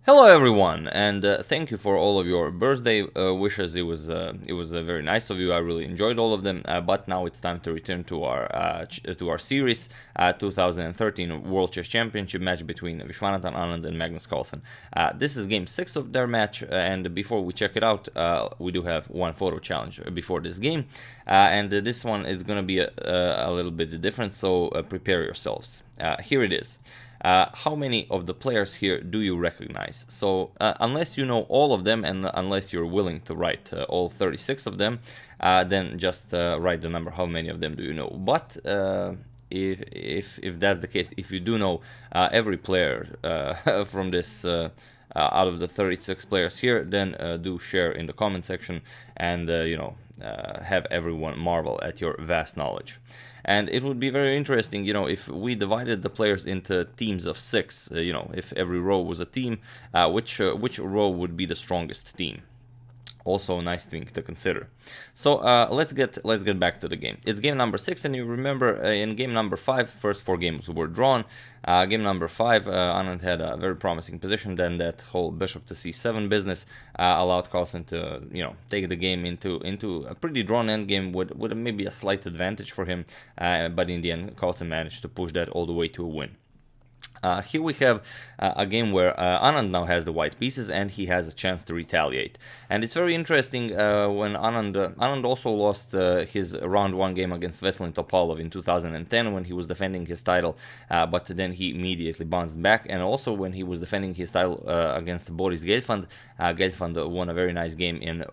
Hello everyone, and thank you for all of your birthday wishes. It was very nice of you. I really enjoyed all of them. But now it's time to return to our series, 2013 World Chess Championship match between Viswanathan Anand and Magnus Carlsen. This is game 6 of their match, and before we check it out, we do have one photo challenge before this game, and this one is going to be a little bit different. So prepare yourselves. Here it is. How many of the players here do you recognize? So unless you know all of them and unless you're willing to write all 36 of them, then just write the number. How many of them do you know? But if that's the case, if you do know every player from this out of the 36 players here, then do share in the comment section and have everyone marvel at your vast knowledge. And it would be very interesting, if we divided the players into teams of 6, if every row was a team, which row would be the strongest team? Also a nice thing to consider. So let's get back to the game. It's game number 6, and you remember in game number 5, first 4 games were drawn. Game number 5, Anand had a very promising position. Then that whole bishop to c7 business allowed Carlsen to take the game into a pretty drawn endgame with maybe a slight advantage for him. But in the end, Carlsen managed to push that all the way to a win. Here we have a game where Anand now has the white pieces and he has a chance to retaliate. And it's very interesting when Anand also lost his round 1 game against Veselin Topalov in 2010 when he was defending his title, but then he immediately bounced back. And also when he was defending his title against Boris Gelfand, Gelfand won a very nice game in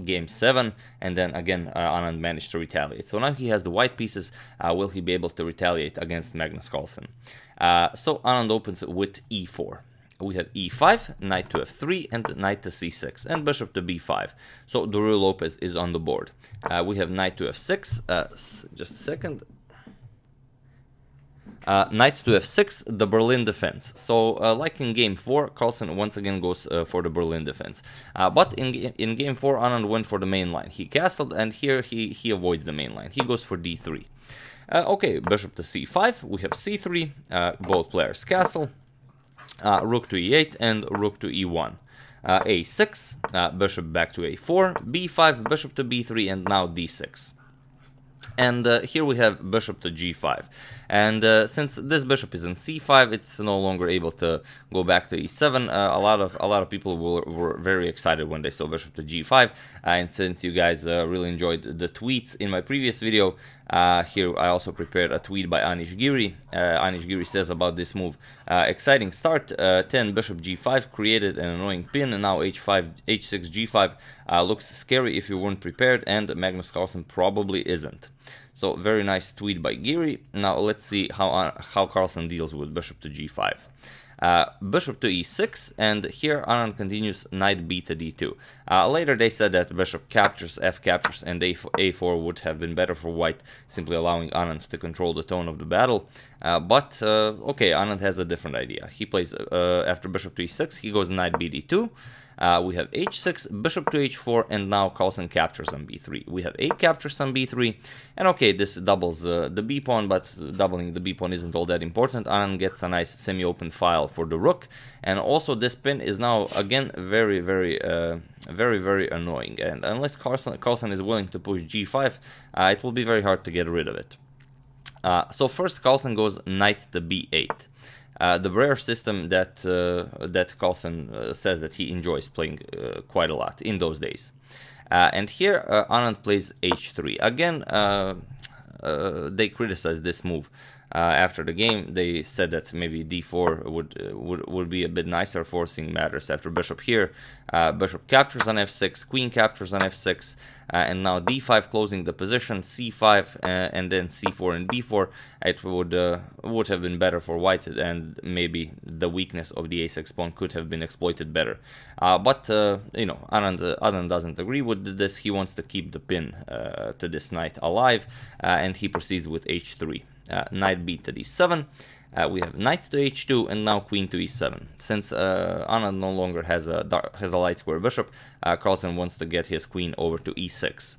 game 7, and then again Anand managed to retaliate. So now he has the white pieces. Will he be able to retaliate against Magnus Carlsen? So Anand opens with e4. We have e5, knight to f3, and knight to c6, and bishop to b5. So Doril Lopez is on the board. We have knight to f6. Just a second. Knight to f6, the Berlin defense. So like in game 4, Carlsen once again goes for the Berlin defense. But in game 4, Anand went for the main line. He castled, and here he avoids the main line. He goes for d3. Okay, bishop to c5, we have c3, both players castle, rook to e8 and rook to e1, a6, bishop back to a4, b5, bishop to b3, and now d6. And here we have bishop to g5. And since this bishop is in c5, it's no longer able to go back to e7. A lot of people were very excited when they saw bishop to g5. And since you guys really enjoyed the tweets in my previous video, here I also prepared a tweet by Anish Giri. Anish Giri says about this move: exciting start, 10 bishop g5 created an annoying pin, and now h5, h6, g5 looks scary if you weren't prepared, and Magnus Carlsen probably isn't. So very nice tweet by Giri. Now let's see how Carlsen deals with bishop to g5. Bishop to e6, and here Anand continues knight b to d2. Later they said that bishop captures, f captures, and a4 would have been better for white, simply allowing Anand to control the tone of the battle. But okay, Anand has a different idea. He plays after bishop to e6, he goes knight b d2. We have h6, bishop to h4, and now Carlsen captures on b3. We have a captures on b3, and okay, this doubles the b pawn, but doubling the b pawn isn't all that important. Anand gets a nice semi-open file for the rook, and also this pin is now again very annoying. And unless Carlsen is willing to push g5, it will be very hard to get rid of it. So first Carlsen goes knight to b8. The rare system that Carlsen says that he enjoys playing quite a lot in those days. And here Anand plays h3. Again, they criticized this move. After the game, they said that maybe d4 would be a bit nicer, forcing matters after bishop here. Bishop captures on f6, queen captures on f6, and now d5 closing the position, c5, and then c4 and b4. It would have been better for white, and maybe the weakness of the a6 pawn could have been exploited better. But Anand doesn't agree with this. He wants to keep the pin to this knight alive, and he proceeds with h3. Knight b to d7, we have knight to h2, and now queen to e7. Since Anand no longer has a light square bishop, Carlsen wants to get his queen over to e6.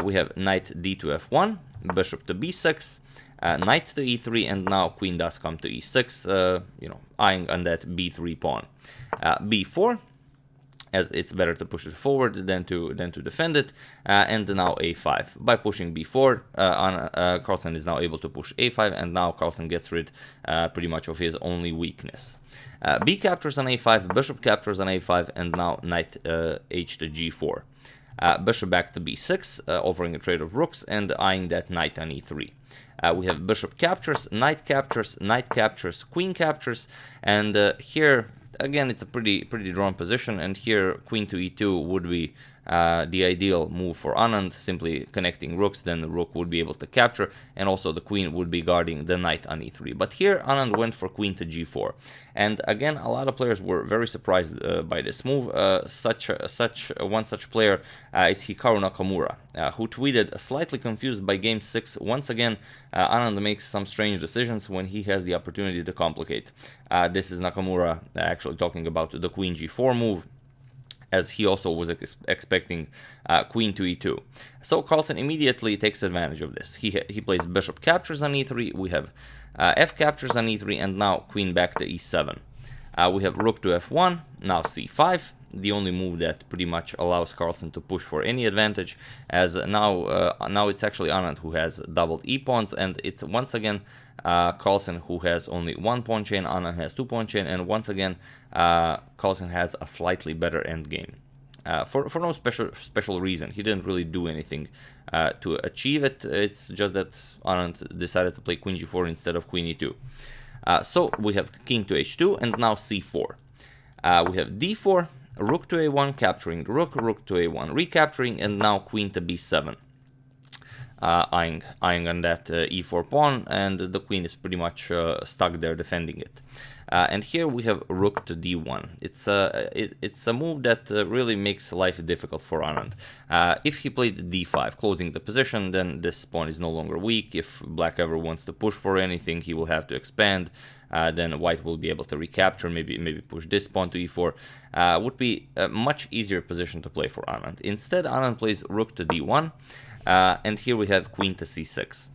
We have knight d to f1, bishop to b6, knight to e3, and now queen does come to e6, eyeing on that b3 pawn. b4, as it's better to push it forward than to defend it, and now a5. By pushing b4, Carlsen is now able to push a5, and now Carlsen gets rid pretty much of his only weakness. B captures on a5, bishop captures on a5, and now knight h to g4. Bishop back to b6, offering a trade of rooks, and eyeing that knight on e3. We have bishop captures, knight captures, queen captures, and here again it's a pretty drawn position, and here queen to e2 would be the ideal move for Anand, simply connecting rooks, then the rook would be able to capture, and also the queen would be guarding the knight on e3. But here Anand went for queen to g4, and again a lot of players were very surprised by this move. One such player is Hikaru Nakamura, who tweeted, "Slightly confused by game 6, once again Anand makes some strange decisions when he has the opportunity to complicate." This is Nakamura actually talking about the queen g4 move, as he also was expecting queen to e2. So Carlsen immediately takes advantage of this. He plays bishop captures on e3, we have f captures on e3, and now queen back to e7. We have rook to f1, now c5, the only move that pretty much allows Carlsen to push for any advantage, as now it's actually Anand who has doubled e-pawns, and it's once again Carlsen who has only one pawn chain, Anand has two pawn chain, and once again Carlsen has a slightly better endgame. For no special reason. He didn't really do anything to achieve it. It's just that Anand decided to play queen g4 instead of queen e2. So we have king to h2, and now c4. We have d4, rook to a1, capturing the rook, rook to a1, recapturing, and now queen to b7. Eyeing on that e4 pawn, and the queen is pretty much stuck there defending it. And here we have rook to d1. It's a move that really makes life difficult for Anand. If he played d5, closing the position, then this pawn is no longer weak. If black ever wants to push for anything, he will have to expand. Then white will be able to recapture, maybe push this pawn to e4. Would be a much easier position to play for Anand. Instead, Anand plays rook to d1. And here we have queen to c6.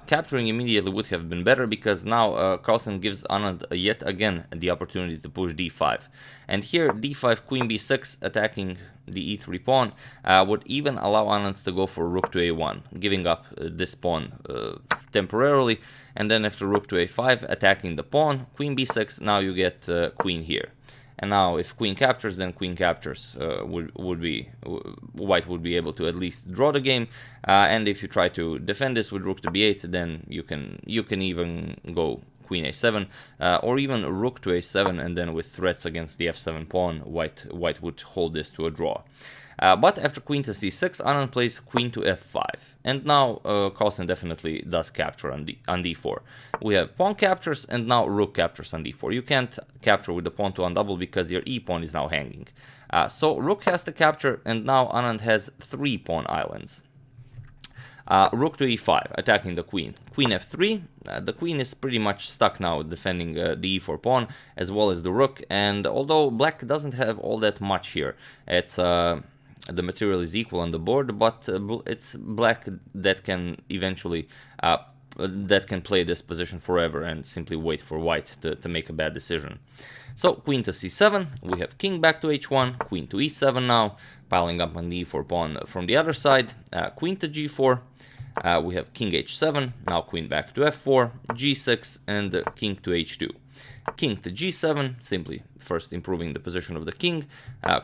Capturing immediately would have been better, because now Carlsen gives Anand yet again the opportunity to push d5. And here d5, queen b6, attacking the e3 pawn, would even allow Anand to go for rook to a1, giving up this pawn temporarily. And then after rook to a5, attacking the pawn, queen b6, now you get queen here. And now if queen captures, then queen captures white would be able to at least draw the game. And if you try to defend this with rook to b8, then you can even go queen a7, or even rook to a7, and then with threats against the f7 pawn, white would hold this to a draw. But after queen to c6, Anand plays queen to f5, and now Carlsen definitely does capture on d4. We have pawn captures, and now rook captures on d4. You can't capture with the pawn to undouble because your e-pawn is now hanging. So rook has to capture, and now Anand has 3 pawn islands. Rook to e5, attacking the queen. Queen f3, the queen is pretty much stuck now defending the e4 pawn, as well as the rook, and although black doesn't have all that much here, it's the material is equal on the board, but it's black that can eventually play this position forever and simply wait for white to make a bad decision. So queen to c7, we have king back to h1, queen to e7 now, piling up on the e4 pawn from the other side, queen to g4, we have king h7, now queen back to f4, g6, and king to h2. King to g7, simply first improving the position of the king,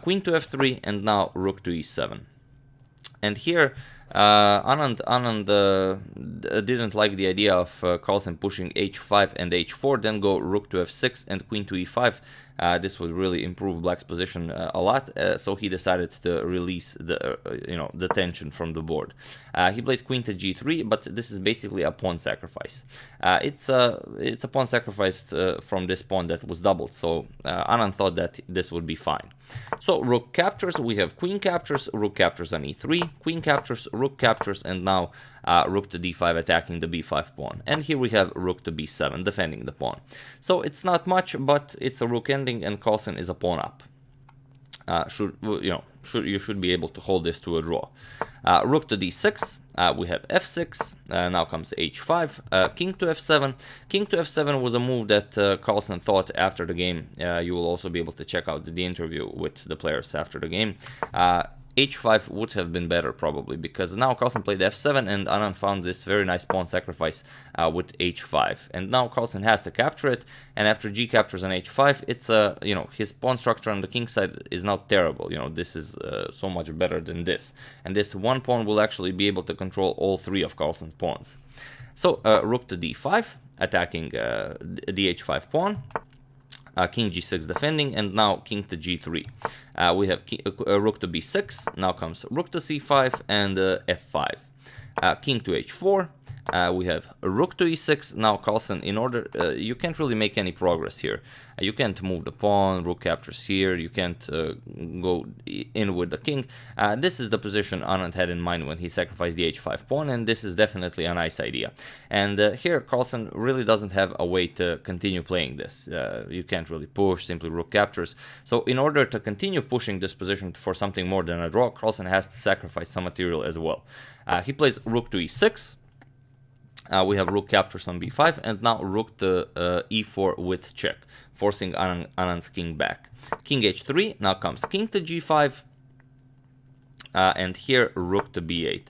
queen to f3, and now rook to e7. And here Anand didn't like the idea of Carlsen pushing h5 and h4, then go rook to f6 and queen to e5. This would really improve black's position a lot, so he decided to release the tension from the board. He played queen to g3, but this is basically a pawn sacrifice. It's a pawn sacrificed from this pawn that was doubled, so Anand thought that this would be fine. So rook captures, we have queen captures, rook captures on e3, queen captures, rook captures, and now rook to d5 attacking the b5 pawn. And here we have rook to b7 defending the pawn. So it's not much, but it's a rook ending, and Carlsen is a pawn up. you should be able to hold this to a draw. Rook to d6, we have f6, now comes h5, king to f7. King to f7 was a move that Carlsen thought after the game. You will also be able to check out the interview with the players after the game. H5 would have been better probably, because now Carlsen played f7 and Anand found this very nice pawn sacrifice with h5, and now Carlsen has to capture it, and after g captures on h5, it's his pawn structure on the king side is not terrible. This is so much better than this, and this one pawn will actually be able to control all three of Carlsen's pawns. So rook to d5, attacking the h5 pawn. King g6 defending, and now king to g3. We have rook to b6, now comes rook to c5 and f5. King to h4, we have rook to e6. Now Carlsen, in order, you can't really make any progress here. You can't move the pawn, rook captures here, you can't go in with the king. This is the position Anand had in mind when he sacrificed the h5 pawn, and this is definitely a nice idea. And here Carlsen really doesn't have a way to continue playing this. You can't really push, simply rook captures. So in order to continue pushing this position for something more than a draw, Carlsen has to sacrifice some material as well. He plays rook to e6. We have rook captures on b5, and now rook to e4 with check, forcing Anand's king back. King h3, now comes king to g5, and here rook to b8.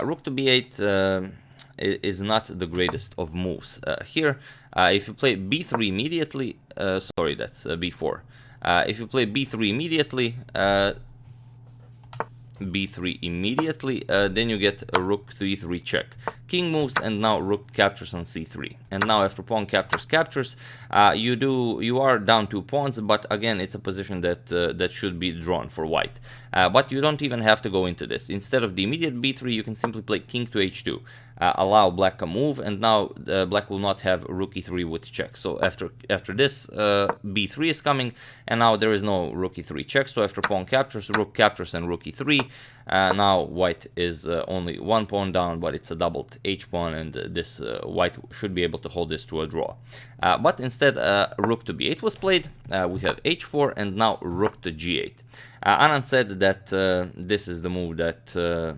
Rook to b8 is not the greatest of moves. Here, if you play b3 immediately, sorry, that's b4. If you play b3 immediately, then you get a rook to e3 check. King moves, and now rook captures on c3. And now after pawn captures, you are down 2 pawns, but again it's a position that should be drawn for white. But you don't even have to go into this. Instead of the immediate b3, you can simply play king to h2. Allow black a move, and now black will not have rook e3 with check. So after this, b3 is coming, and now there is no rook e3 check. So after pawn captures, rook captures and rook e3. Now white is only 1 pawn down, but it's a doubled h pawn, and this white should be able to hold this to a draw. But instead, rook to b8 was played. We have h4, and now rook to g8. Anand said that this is the move that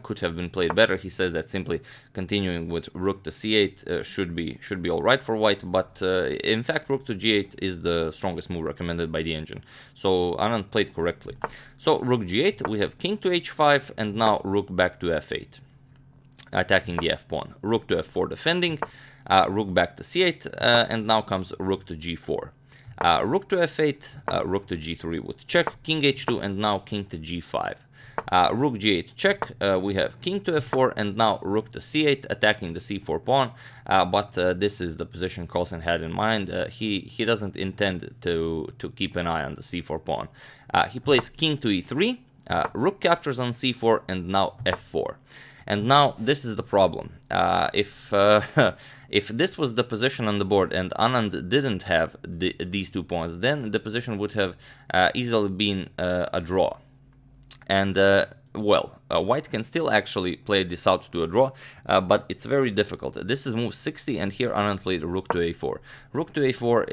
could have been played better. He says that simply continuing with rook to c8 should be all right for white, but in fact rook to g8 is the strongest move recommended by the engine. So Anand played correctly. So rook g8, we have king to h5, and now rook back to f8, attacking the f pawn. Rook to f4 defending, rook back to c8, and now comes rook to g4. Rook to f8, rook to g3 with check, king h2, and now king to g5. Rook g8 check, we have king to f4, and now rook to c8, attacking the c4 pawn, but this is the position Carlsen had in mind. He doesn't intend to keep an eye on the c4 pawn. He plays king to e3, rook captures on c4, and now f4. And now this is the problem. If this was the position on the board and Anand didn't have these 2 pawns, then the position would have easily been a draw. And white can still actually play this out to a draw, but it's very difficult. This is move 60, and here Anand played rook to a4. Rook to a4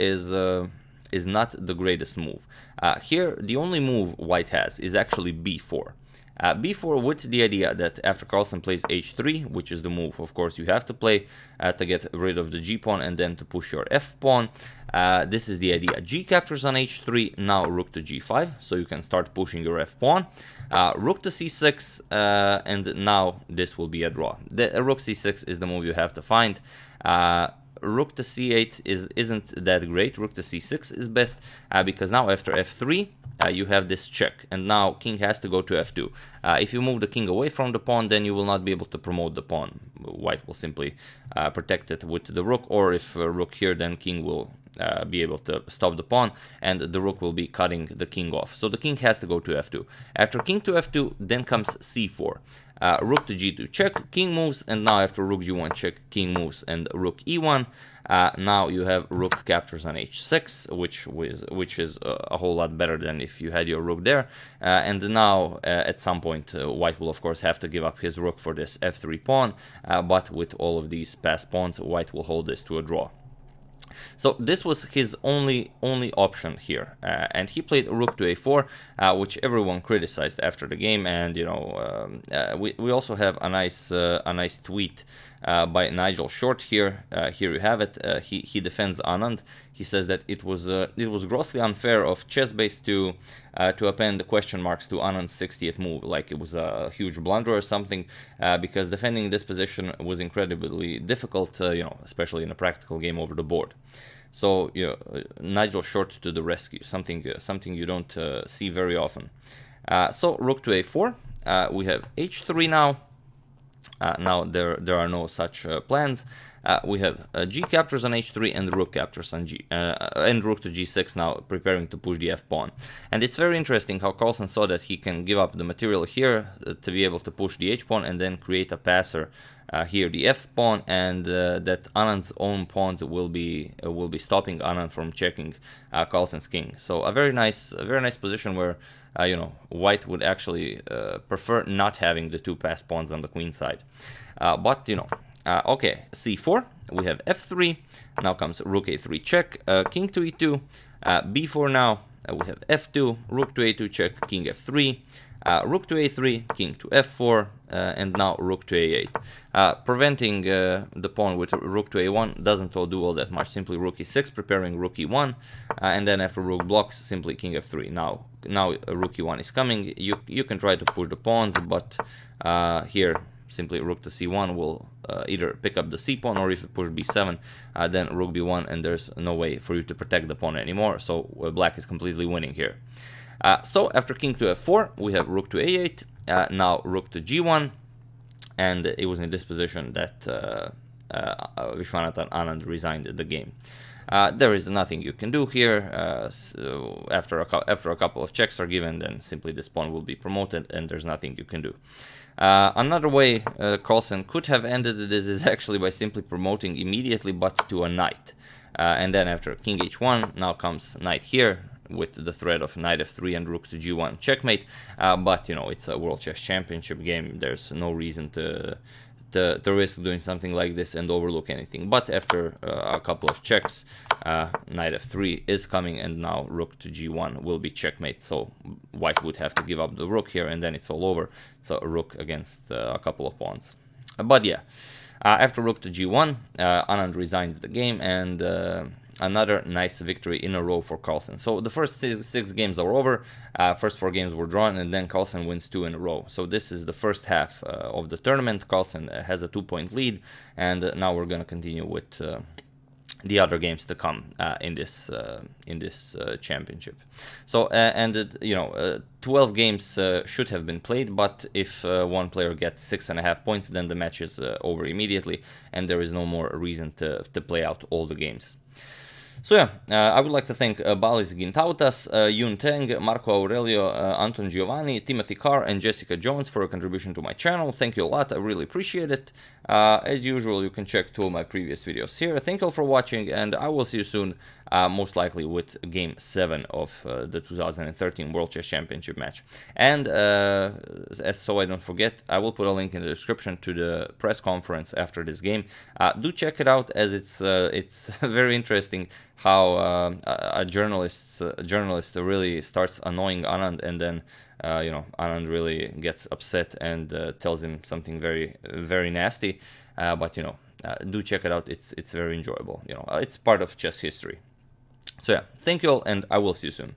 is not the greatest move. Here, the only move white has is actually b4. b4 with the idea that after Carlsen plays h3, which is the move, of course, you have to play to get rid of the g pawn and then to push your f pawn. This is the idea. G captures on h3, now rook to g5, so you can start pushing your f pawn. Rook to c6, and now this will be a draw. The rook c6 is the move you have to find. Rook to c8 isn't that great. Rook to c6 is best, because now after f3, you have this check, and now king has to go to f2. If you move the king away from the pawn, then you will not be able to promote the pawn. White will simply protect it with the rook, or if rook here, then king will be able to stop the pawn, and the rook will be cutting the king off. So the king has to go to f2. After king to f2, then comes c4. Rook to g2 check, king moves, and now after rook g1 check, king moves, and rook e1. Now you have rook captures on h6, which is a whole lot better than if you had your rook there. And now at some point white will of course have to give up his rook for this f3 pawn, but with all of these passed pawns, white will hold this to a draw. So this was his only option here, and he played rook to a4, which everyone criticized after the game. And we also have a nice tweet by Nigel Short here. Here you have it. He defends Anand. He says that it was grossly unfair of chess-based to append question marks to Anand's 60th move, like it was a huge blunder or something, because defending this position was incredibly difficult, especially in a practical game over the board. So Nigel Short to the rescue, something you don't see very often. So rook to a4. We have h3 now. Now there are no such plans. We have g captures on h3 and rook captures on and rook to g6 now, preparing to push the f pawn. And it's very interesting how Carlsen saw that he can give up the material here to be able to push the h pawn and then create a passer here, the f pawn, and that Anand's own pawns will be stopping Anand from checking Carlsen's king. So a very nice position where White would actually prefer not having the two passed pawns on the queen side. Okay, c4, we have f3, now comes rook a3 check, king to e2, b4 now, we have f2, rook to a2 check, king f3, rook to a3, king to f4, and now rook to a8. Preventing the pawn with rook to a1 doesn't do all that much. Simply rook e6, preparing rook e1, and then after rook blocks, simply king f3. Now rook e1 is coming. You can try to push the pawns, but here simply rook to c1 will either pick up the c pawn, or if you push b7, then rook b1, and there's no way for you to protect the pawn anymore. So black is completely winning here. So after king to f4, we have rook to a8, now rook to g1, and it was in this position that Viswanathan Anand resigned the game. There is nothing you can do here. So after a couple of checks are given, then simply this pawn will be promoted, and there's nothing you can do. Another way Carlsen could have ended this is actually by simply promoting immediately, but to a knight. And then after king h1, now comes knight here, with the threat of knight f3 and rook to g1 checkmate, but it's a World Chess Championship game. There's no reason to risk doing something like this and overlook anything. But after a couple of checks, knight f3 is coming, and now rook to g1 will be checkmate. So White would have to give up the rook here, and then it's all over. So rook against a couple of pawns. But yeah, after rook to g1, Anand resigned the game, and another nice victory in a row for Carlsen. So the first six games are over, first 4 games were drawn, and then Carlsen wins 2 in a row. So this is the first half of the tournament. Carlsen has a 2-point lead, and now we're going to continue with the other games to come in this championship. So 12 games should have been played, but if one player gets 6.5 points, then the match is over immediately, and there is no more reason to play out all the games. So yeah, I would like to thank Balis Gintautas, Yun Teng, Marco Aurelio, Anton Giovanni, Timothy Carr, and Jessica Jones for a contribution to my channel. Thank you a lot, I really appreciate it. As usual, you can check 2 of my previous videos here. Thank you all for watching, and I will see you soon, most likely with Game 7 of the 2013 World Chess Championship match. And so I don't forget, I will put a link in the description to the press conference after this game. Do check it out, as it's very interesting how a journalist really starts annoying Anand, and then Anand really gets upset and tells him something very, very nasty. But do check it out. It's very enjoyable. It's part of chess history. So yeah, thank you all, and I will see you soon.